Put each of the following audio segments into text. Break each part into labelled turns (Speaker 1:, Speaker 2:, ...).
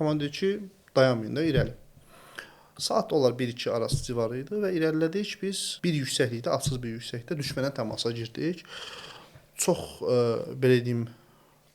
Speaker 1: komandir ki, dayanmayın da irəli. Saat olar 1-2 arası civarı idi və irəlilədik biz bir yüksəklikdə, açıq bir yüksəklikdə düşmənə təmasa girdik. Çox belə deyim,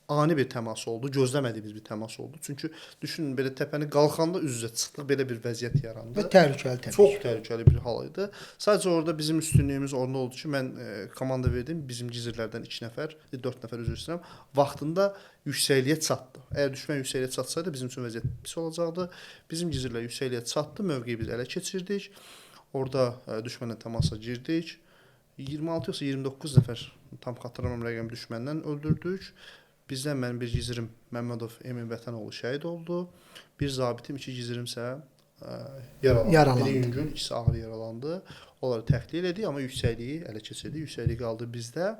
Speaker 1: ani bir təmas oldu, gözləmədiyimiz bir təmas oldu. Çünki düşünün, belə təpəni qalxanda üz-üzə çıxdıq, belə bir vəziyyət yarandı.
Speaker 2: Və təhlükəli təbii.
Speaker 1: Çox təhlükəli bir hal idi. Sadəcə orada bizim üstünlüyümüz orada oldu ki, mən komanda verdim, bizim gizirlərdən 2 nəfər, 4 nəfər üzr istəyirəm, vaxtında yüksəkliyə çatdı. Əgər düşmən yüksəkliyə çatsaydı bizim üçün vəziyyət pis olacaqdı. Bizim gizirlər yüksəkliyə çatdı, mövqeyi biz ələ keçirdik. Orada düşmənlə təmasa girdik. 26 yoxsa 29 nəfər, tam xatırlamıram rəqəm, düşməndən öldürdük. Bizdən mənim bir gizirim Məmmədov Emin Vətənoğlu şəhid oldu. Bir zabitim, 2 gizirimsə yaralandı. Biri yüngül, ikisi ağır yaralandı. Onları təxliyə elədik, amma yüksəkliyi ələ keçirdik. Yüksəkliyi qaldı bizdə.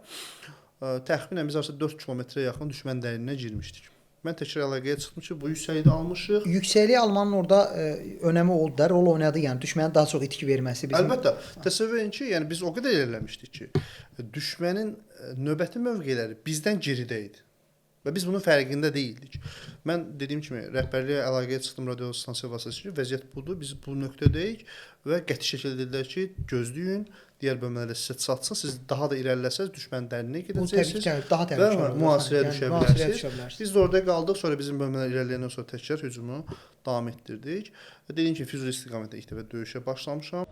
Speaker 1: Təxminən biz artıq 4 kilometrə yaxın düşmən dərinlinə girmişdik. Mən təkrar əlaqəyə çıxdım ki, bu yüksəkliyi almışıq.
Speaker 2: Yüksəkliyi almanın orada önəmi oldu da, rol oynadı, yəni düşmənin daha çox itki verməsi bizim.
Speaker 1: Əlbəttə, təsəvvür edin ki, yəni biz o qədər irəliləmişdik ki, düşmənin növbəti mövqeləri bizdən geridə idi. Və biz bunun fərqində deyildik. Mən dediyim kimi rəhbərliyə əlaqəyə çıxdım radio stansiya vasitəsilə. Vəziyyət budur. Biz bu nöqtədəyik və qəti şəkildə dedilər ki, gözləyin, digər bölmələrdə sizə çatsın. Siz daha da irəliləsəz düşmən dərinliyə gedəcəksiniz.
Speaker 2: Daha təhlükəli
Speaker 1: və mühasirəyə düşə bilərsiniz. Biz də orada qaldıq. Sonra bizim bölmələr irəliləyəndən sonra təkrar hücumu davam etdirdik. Dediyim ki, Füzuli istiqamətində ilk dəfə döyüşə başlamışam.